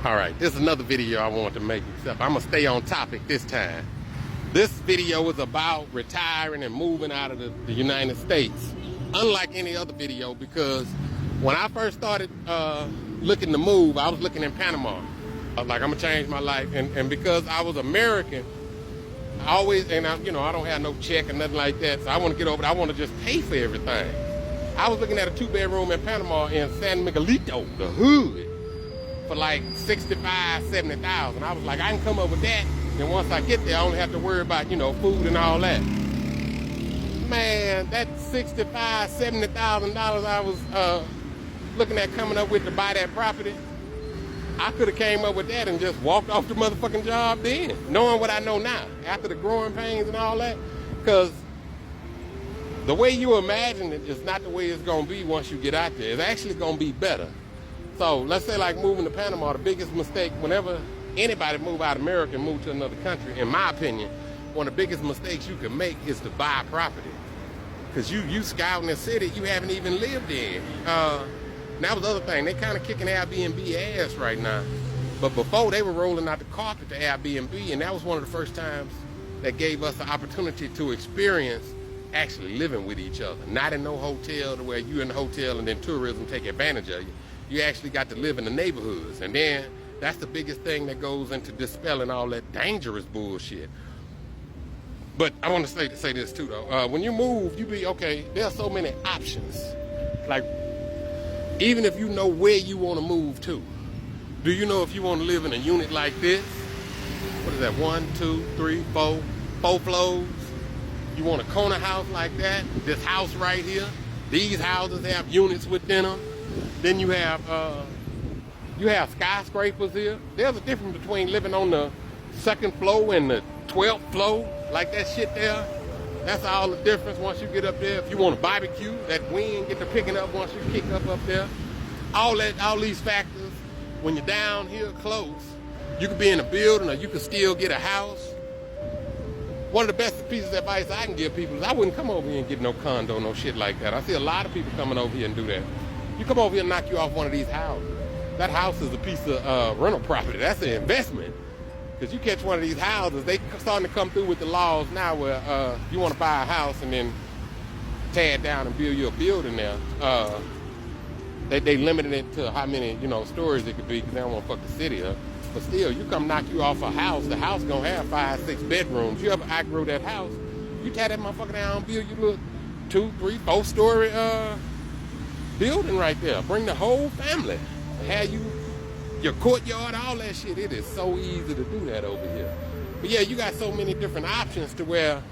All right, this is another video I want to make, except I'm gonna stay on topic this time. This video is about retiring and moving out of the United States, unlike any other video, because when I first started looking to move, I was looking in Panama. I was like, I'm gonna change my life, and because I was American, I always, and I don't have no check or nothing like that, so I want to get over it. I want to just pay for everything. I was looking at a 2-bedroom in Panama in San Miguelito, the hood, for like 65, 70,000. I was like, I can come up with that, and once I get there, I only have to worry about, food and all that. Man, that $65,000, $70,000 I was looking at coming up with to buy that property, I could have came up with that and just walked off the motherfucking job then, knowing what I know now, after the growing pains and all that, because the way you imagine it is not the way it's going to be once you get out there. It's actually going to be better. So let's say like moving to Panama, the biggest mistake whenever anybody move out of America and move to another country, in my opinion, one of the biggest mistakes you can make is to buy property. Because you scouting a city you haven't even lived in. And that was the other thing. They kind of kicking Airbnb ass right now. But before, they were rolling out the carpet to Airbnb, and that was one of the first times that gave us the opportunity to experience actually living with each other. Not in no hotel to where you in the hotel and then tourism take advantage of you. You actually got to live in the neighborhoods. And then that's the biggest thing that goes into dispelling all that dangerous bullshit. But I want to say this too, though. When you move, you be, okay, there are so many options. Like, even if you know where you want to move to, do you know if you want to live in a unit like this? What is that, 1, 2, 3, 4 floors? You want a corner house like that? This house right here? These houses have units within them. Then you have skyscrapers here. There's a difference between living on the 2nd floor and the 12th floor, like that shit there. That's all the difference once you get up there. If you want to barbecue, that wind get to picking up once you kick up there. All these factors, when you're down here close, you could be in a building or you could still get a house. One of the best pieces of advice I can give people is I wouldn't come over here and get no condo, no shit like that. I see a lot of people coming over here and do that. You come over here and knock you off one of these houses. That house is a piece of rental property. That's an investment. Because you catch one of these houses, they starting to come through with the laws now where you want to buy a house and then tear it down and build you a building there. They limited it to how many, stories it could be because they don't want to fuck the city up. But still, you come knock you off a house, the house gonna have 5, 6 bedrooms. You ever outgrow that house, you tear that motherfucker down and build you little 2, 3, 4-story building right there. Bring the whole family. Have your courtyard, all that shit. It is so easy to do that over here. But yeah, you got so many different options to where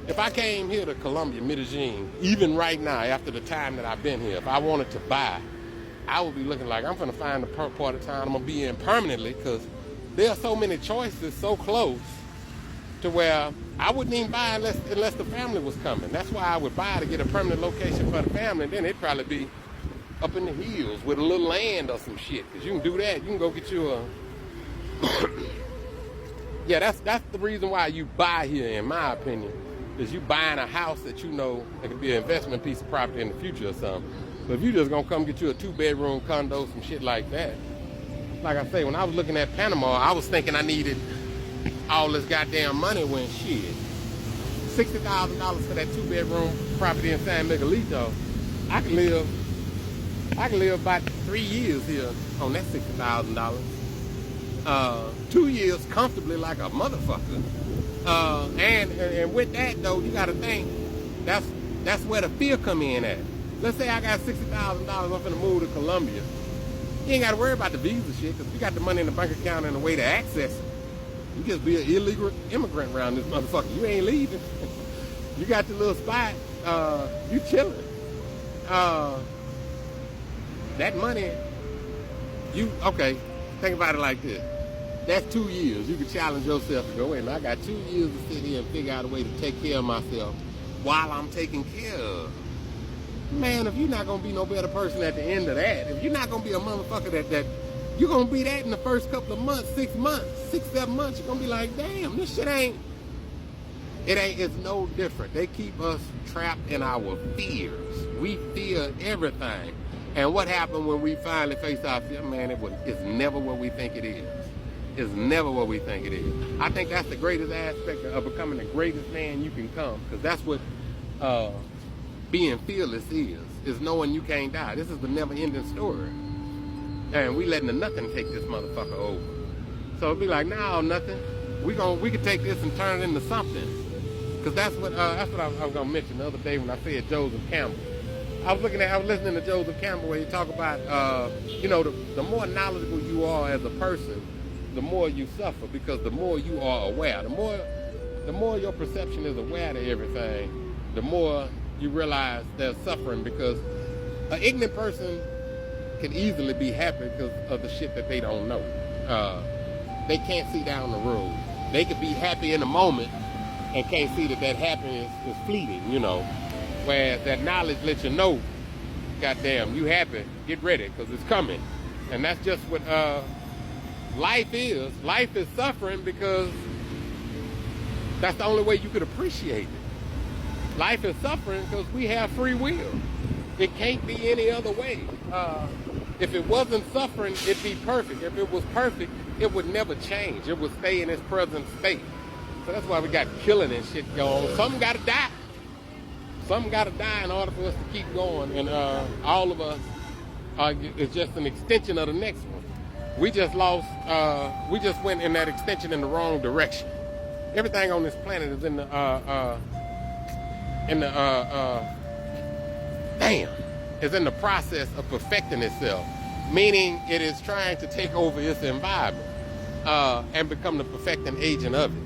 if I came here to Colombia, Medellin, even right now, after the time that I've been here, if I wanted to buy, I would be looking like I'm gonna find the part of town I'm gonna be in permanently, because there are so many choices so close to where I wouldn't even buy unless the family was coming. That's why I would buy, to get a permanent location for the family, and then it'd probably be up in the hills with a little land or some shit, because you can do that. You can go get you a yeah, that's the reason why you buy here, in my opinion, is you buying a house that you know it could be an investment piece of property in the future or something. But if you just gonna come get you a 2-bedroom condo, some shit like that, like I say, when I was looking at Panama, I was thinking I needed all this goddamn money when shit, $60,000 for that 2-bedroom property in San Miguelito, I could live about 3 years here on that $60,000. 2 years comfortably like a motherfucker. And with that though, you gotta think, that's where the fear come in at. Let's say I got $60,000, I'm finna move to Colombia. You ain't gotta worry about the visa shit, because you got the money in the bank account and a way to access it. You just be an illegal immigrant around this motherfucker. You ain't leaving. You got your little spot, you chilling. That money, okay, think about it like this. That's 2 years. You can challenge yourself to go, and I got 2 years to sit here and figure out a way to take care of myself while I'm taken care of. Man, if you're not going to be no better person at the end of that, if you're not going to be a motherfucker that you're going to be that in the first couple of months, 6 months, 6, 7 months, you're going to be like, damn, this shit it's no different. They keep us trapped in our fears. We fear everything. And what happened when we finally face our fear? Man, it's never what we think it is. It's never what we think it is. I think that's the greatest aspect of becoming the greatest man you can come, because that's what being fearless is knowing you can't die. This is the never-ending story. And we letting the nothing take this motherfucker over. So it'd be like, no, nothing. We could take this and turn it into something. Because that's what I was gonna mention the other day when I said Joseph Campbell. I was listening to Joseph Campbell where he talk about, the more knowledgeable you are as a person, the more you suffer, because the more you are aware. The more your perception is aware to everything, the more you realize there's suffering, because an ignorant person can easily be happy because of the shit that they don't know. They can't see down the road. They could be happy in a moment and can't see that happiness is fleeting, Whereas that knowledge lets you know, goddamn, you happy, get ready, because it's coming. And that's just what life is. Life is suffering because that's the only way you could appreciate it. Life is suffering because we have free will. It can't be any other way. If it wasn't suffering, it'd be perfect. If it was perfect, it would never change. It would stay in its present state. So that's why we got killing and shit going on. Something got to die. Something got to die in order for us to keep going. And all of us is just an extension of the next one. We just went in that extension in the wrong direction. Everything on this planet is is in the process of perfecting itself, meaning it is trying to take over its environment and become the perfecting agent of it.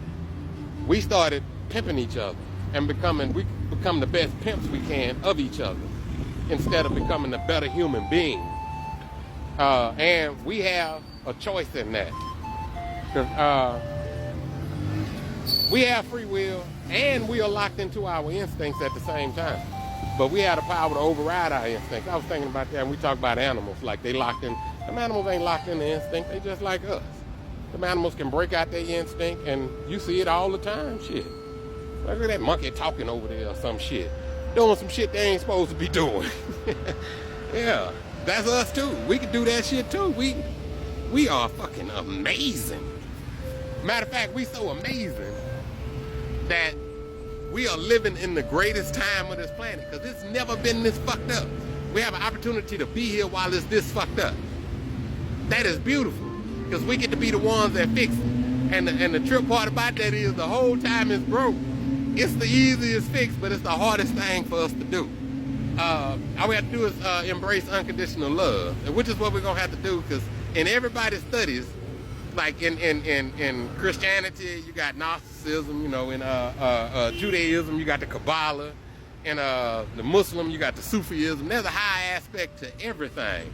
We started pimping each other and we become the best pimps we can of each other instead of becoming a better human being. And we have a choice in that. We have free will and we are locked into our instincts at the same time. But we have the power to override our instincts. I was thinking about that when we talk about animals, like they locked in. Them animals ain't locked in the instinct, they just like us. Them animals can break out their instinct, and you see it all the time, shit. Look at that monkey talking over there or some shit. Doing some shit they ain't supposed to be doing. Yeah, that's us too. We can do that shit too. We are fucking amazing. Matter of fact, we so amazing that we are living in the greatest time of this planet, because it's never been this fucked up. We have an opportunity to be here while it's this fucked up. That is beautiful, because we get to be the ones that fix it. And the trip part about that is the whole time it's broke. It's the easiest fix, but it's the hardest thing for us to do. All we have to do is embrace unconditional love, which is what we're gonna have to do, because in everybody's studies, like in Christianity, you got Gnosticism, in Judaism, you got the Kabbalah, in the Muslim, you got the Sufism. There's a high aspect to everything.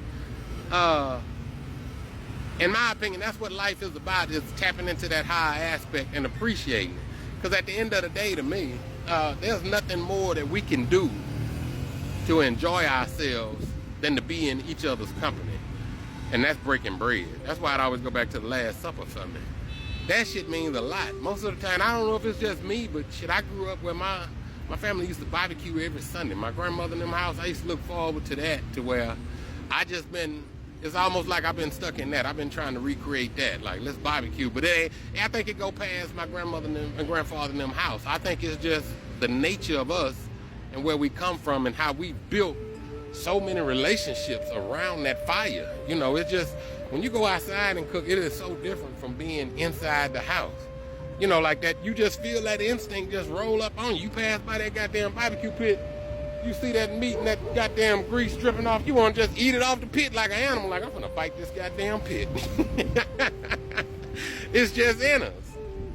In my opinion, that's what life is about, is tapping into that high aspect and appreciating it. Because at the end of the day, to me, there's nothing more that we can do to enjoy ourselves than to be in each other's company. And that's breaking bread. That's why I'd always go back to the Last Supper Sunday. That shit means a lot. Most of the time, I don't know if it's just me, but shit, I grew up where my family used to barbecue every Sunday. My grandmother in them house, I used to look forward to that, to where it's almost like I've been stuck in that. I've been trying to recreate that. Like, let's barbecue. But I think it go past my grandmother and grandfather in them house. I think it's just the nature of us and where we come from and how we built so many relationships around that fire. It's just, when you go outside and cook, it is so different from being inside the house. Like that, you just feel that instinct just roll up on you. You pass by that goddamn barbecue pit, you see that meat and that goddamn grease dripping off, you want to just eat it off the pit like an animal, like, I'm gonna fight this goddamn pit. It's just in us.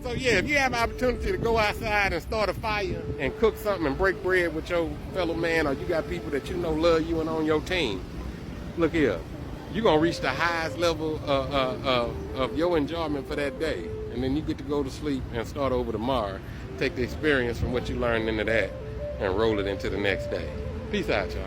So yeah, if you have an opportunity to go outside and start a fire and cook something and break bread with your fellow man, or you got people that love you and on your team, look here, you're going to reach the highest level of your enjoyment for that day. And then you get to go to sleep and start over tomorrow. Take the experience from what you learned into that and roll it into the next day. Peace out, y'all.